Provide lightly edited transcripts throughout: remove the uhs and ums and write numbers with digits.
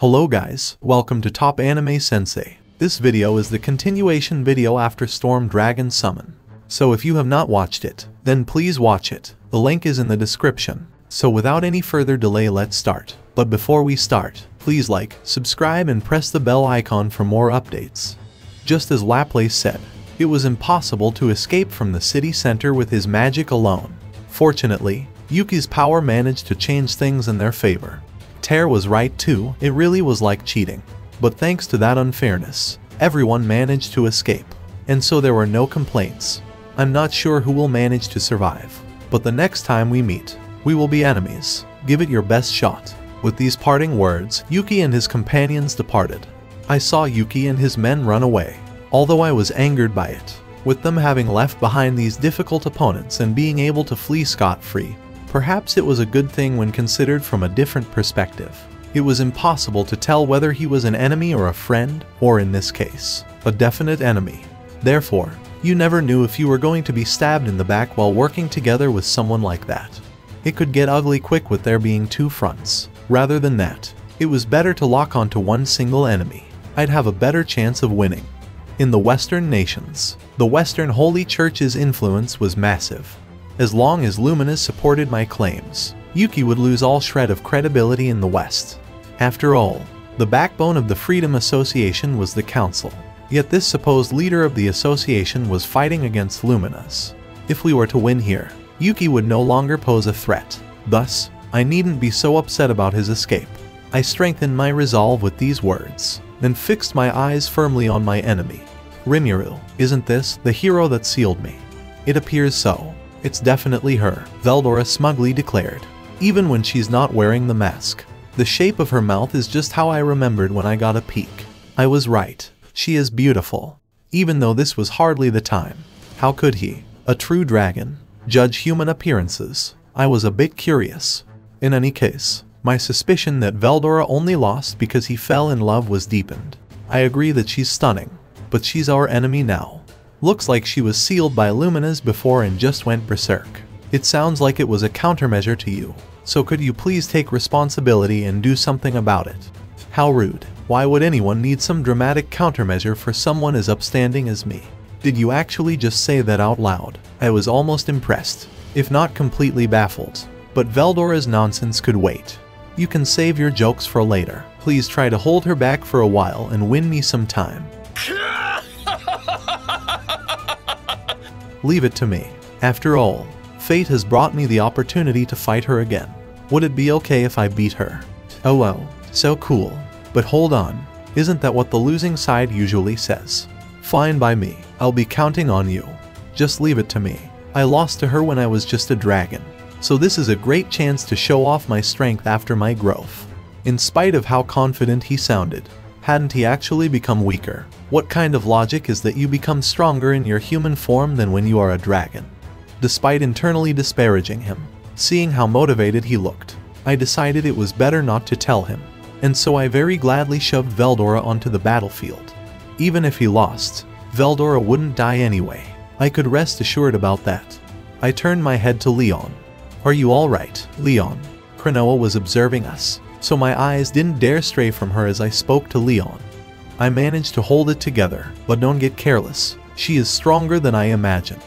Hello guys, welcome to Top Anime Sensei. This video is the continuation video after Storm Dragon Summon. So if you have not watched it, then please watch it. The link is in the description. So without any further delay, let's start. But before we start, please like, subscribe and press the bell icon for more updates. Just as Laplace said, it was impossible to escape from the city center with his magic alone. Fortunately, Yuki's power managed to change things in their favor. Tear was right too, it really was like cheating. But thanks to that unfairness, everyone managed to escape. And so there were no complaints. I'm not sure who will manage to survive. But the next time we meet, we will be enemies. Give it your best shot. With these parting words, Yuki and his companions departed. I saw Yuki and his men run away, although I was angered by it. With them having left behind these difficult opponents and being able to flee scot-free, perhaps it was a good thing when considered from a different perspective. It was impossible to tell whether he was an enemy or a friend, or in this case, a definite enemy. Therefore, you never knew if you were going to be stabbed in the back while working together with someone like that. It could get ugly quick with there being two fronts. Rather than that, it was better to lock onto one single enemy. I'd have a better chance of winning. In the Western nations, the Western Holy Church's influence was massive. As long as Luminous supported my claims, Yuki would lose all shred of credibility in the West. After all, the backbone of the Freedom Association was the Council. Yet this supposed leader of the association was fighting against Luminous. If we were to win here, Yuki would no longer pose a threat. Thus, I needn't be so upset about his escape. I strengthened my resolve with these words, then fixed my eyes firmly on my enemy. Rimuru, isn't this the hero that sealed me? It appears so. It's definitely her, Veldora smugly declared, even when she's not wearing the mask. The shape of her mouth is just how I remembered when I got a peek. I was right. She is beautiful. Even though this was hardly the time. How could he, a true dragon, judge human appearances? I was a bit curious. In any case, my suspicion that Veldora only lost because he fell in love was deepened. I agree that she's stunning, but she's our enemy now. Looks like she was sealed by Luminous before and just went berserk. It sounds like it was a countermeasure to you. So could you please take responsibility and do something about it? How rude. Why would anyone need some dramatic countermeasure for someone as upstanding as me? Did you actually just say that out loud? I was almost impressed, if not completely baffled. But Veldora's nonsense could wait. You can save your jokes for later. Please try to hold her back for a while and win me some time. Leave it to me. After all, fate has brought me the opportunity to fight her again. Would it be okay if I beat her? Oh well, so cool. But hold on, isn't that what the losing side usually says? Fine by me, I'll be counting on you. Just leave it to me. I lost to her when I was just a dragon. So this is a great chance to show off my strength after my growth. In spite of how confident he sounded, hadn't he actually become weaker? What kind of logic is that you become stronger in your human form than when you are a dragon? Despite internally disparaging him, seeing how motivated he looked, I decided it was better not to tell him. And so I very gladly shoved Veldora onto the battlefield. Even if he lost, Veldora wouldn't die anyway. I could rest assured about that. I turned my head to Leon. Are you alright, Leon? Krinoa was observing us, so my eyes didn't dare stray from her as I spoke to Leon. I managed to hold it together, but don't get careless. She is stronger than I imagined.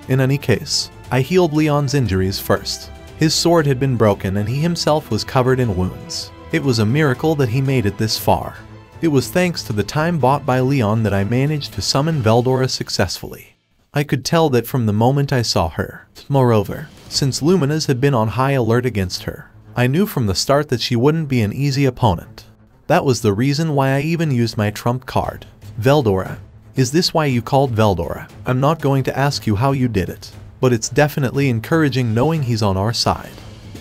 In any case, I healed Leon's injuries first. His sword had been broken and he himself was covered in wounds. It was a miracle that he made it this far. It was thanks to the time bought by Leon that I managed to summon Veldora successfully. I could tell that from the moment I saw her. Moreover, since Luminous had been on high alert against her, I knew from the start that she wouldn't be an easy opponent. That was the reason why I even used my trump card. Veldora. Is this why you called Veldora? I'm not going to ask you how you did it, but it's definitely encouraging knowing he's on our side.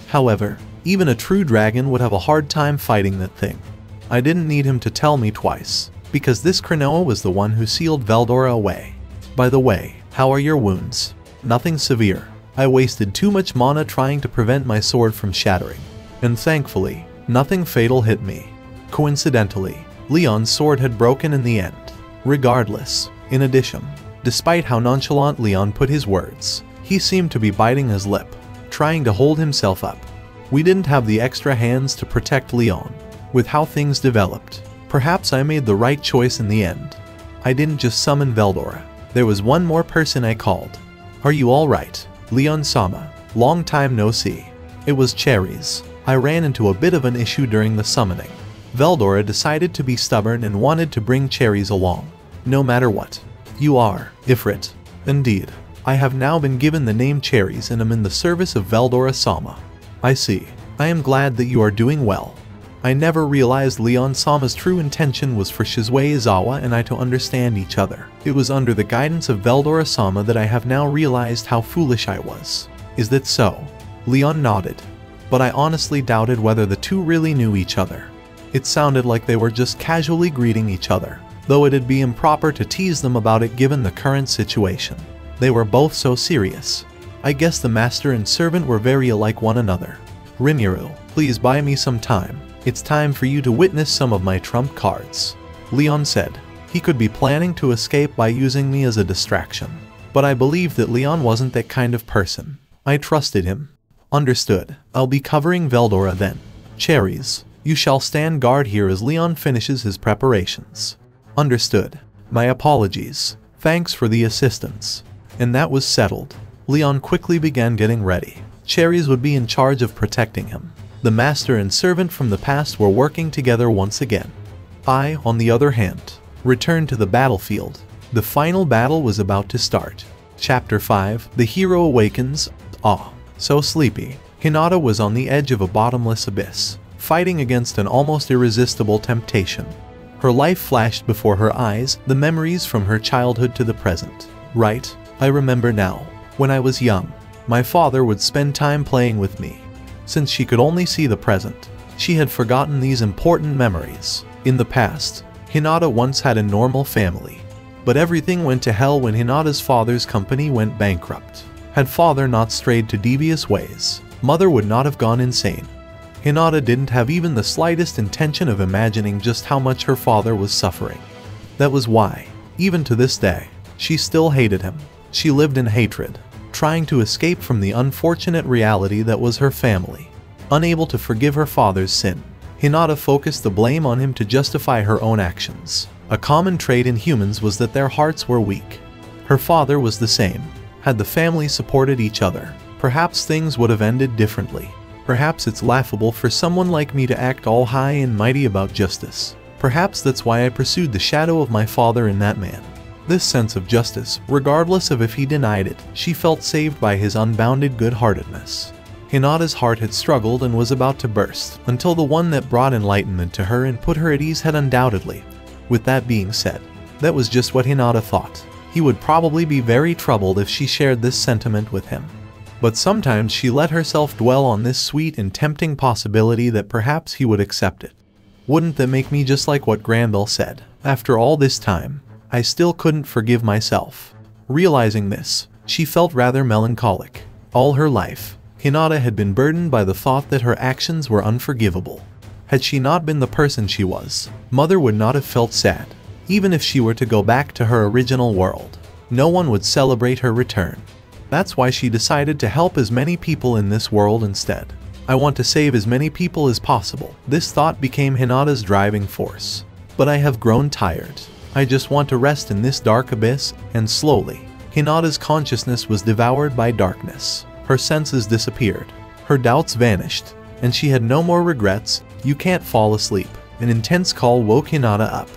However, even a true dragon would have a hard time fighting that thing. I didn't need him to tell me twice, because this Krinoa was the one who sealed Veldora away. By the way, how are your wounds? Nothing severe. I wasted too much mana trying to prevent my sword from shattering, and thankfully, nothing fatal hit me. Coincidentally, Leon's sword had broken in the end. Regardless, in addition, despite how nonchalant Leon put his words, he seemed to be biting his lip, trying to hold himself up. We didn't have the extra hands to protect Leon. With how things developed, perhaps I made the right choice in the end. I didn't just summon Veldora. There was one more person I called. Are you alright, Leon-sama? Long time no see. It was Cherries. I ran into a bit of an issue during the summoning. Veldora decided to be stubborn and wanted to bring Cherries along. No matter what. You are, Ifrit. Indeed. I have now been given the name Cherries and am in the service of Veldora-sama. I see. I am glad that you are doing well. I never realized Leon-sama's true intention was for Shizue and I to understand each other. It was under the guidance of Veldora-sama that I have now realized how foolish I was. Is that so? Leon nodded. But I honestly doubted whether the two really knew each other. It sounded like they were just casually greeting each other, though it'd be improper to tease them about it given the current situation. They were both so serious. I guess the master and servant were very alike one another. Rimuru, please buy me some time. It's time for you to witness some of my trump cards. Leon said. He could be planning to escape by using me as a distraction. But I believed that Leon wasn't that kind of person. I trusted him. Understood. I'll be covering Veldora then. Cherries, you shall stand guard here as Leon finishes his preparations. Understood. My apologies. Thanks for the assistance. And that was settled. Leon quickly began getting ready. Cherries would be in charge of protecting him. The master and servant from the past were working together once again. I, on the other hand, returned to the battlefield. The final battle was about to start. Chapter 5, The Hero Awakens. Ah, so sleepy. Hinata was on the edge of a bottomless abyss, fighting against an almost irresistible temptation. Her life flashed before her eyes, the memories from her childhood to the present. Right, I remember now. When I was young, my father would spend time playing with me. Since she could only see the present, she had forgotten these important memories. In the past, Hinata once had a normal family. But everything went to hell when Hinata's father's company went bankrupt. Had father not strayed to devious ways, mother would not have gone insane. Hinata didn't have even the slightest intention of imagining just how much her father was suffering. That was why, even to this day, she still hated him. She lived in hatred, trying to escape from the unfortunate reality that was her family. Unable to forgive her father's sin, Hinata focused the blame on him to justify her own actions. A common trait in humans was that their hearts were weak. Her father was the same. Had the family supported each other, perhaps things would have ended differently. Perhaps it's laughable for someone like me to act all high and mighty about justice. Perhaps that's why I pursued the shadow of my father in that man. This sense of justice, regardless of if he denied it, she felt saved by his unbounded good-heartedness. Hinata's heart had struggled and was about to burst, until the one that brought enlightenment to her and put her at ease had undoubtedly. With that being said, that was just what Hinata thought. He would probably be very troubled if she shared this sentiment with him. But sometimes she let herself dwell on this sweet and tempting possibility that perhaps he would accept it. Wouldn't that make me just like what Granville said? After all this time, I still couldn't forgive myself. Realizing this, she felt rather melancholic. All her life, Hinata had been burdened by the thought that her actions were unforgivable. Had she not been the person she was, Mother would not have felt sad. Even if she were to go back to her original world, no one would celebrate her return. That's why she decided to help as many people in this world instead. I want to save as many people as possible. This thought became Hinata's driving force. But I have grown tired. I just want to rest in this dark abyss, and slowly, Hinata's consciousness was devoured by darkness. Her senses disappeared. Her doubts vanished, and she had no more regrets. You can't fall asleep. An intense call woke Hinata up.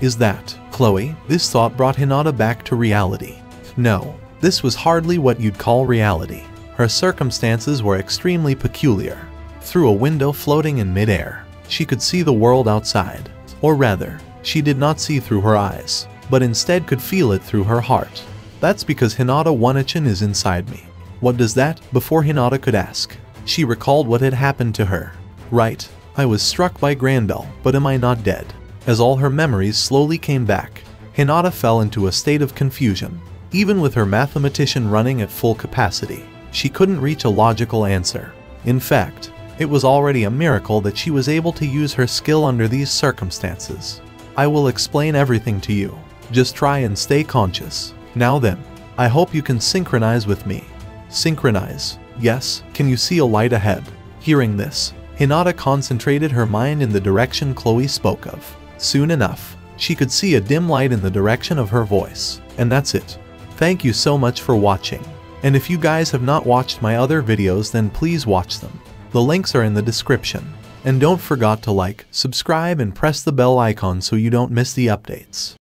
Is that Chloe? This thought brought Hinata back to reality. No, this was hardly what you'd call reality. Her circumstances were extremely peculiar. Through a window floating in midair, she could see the world outside. Or rather, she did not see through her eyes, but instead could feel it through her heart. That's because Hinata Wanachin is inside me. What does that? Before Hinata could ask, she recalled what had happened to her. Right, I was struck by Granville, but am I not dead? As all her memories slowly came back, Hinata fell into a state of confusion. Even with her mathematician running at full capacity, she couldn't reach a logical answer. In fact, it was already a miracle that she was able to use her skill under these circumstances. I will explain everything to you. Just try and stay conscious. Now then, I hope you can synchronize with me. Synchronize. Yes, can you see a light ahead? Hearing this, Hinata concentrated her mind in the direction Chloe spoke of. Soon enough, she could see a dim light in the direction of her voice. And that's it. Thank you so much for watching. And if you guys have not watched my other videos, then please watch them. The links are in the description. And don't forget to like, subscribe and press the bell icon so you don't miss the updates.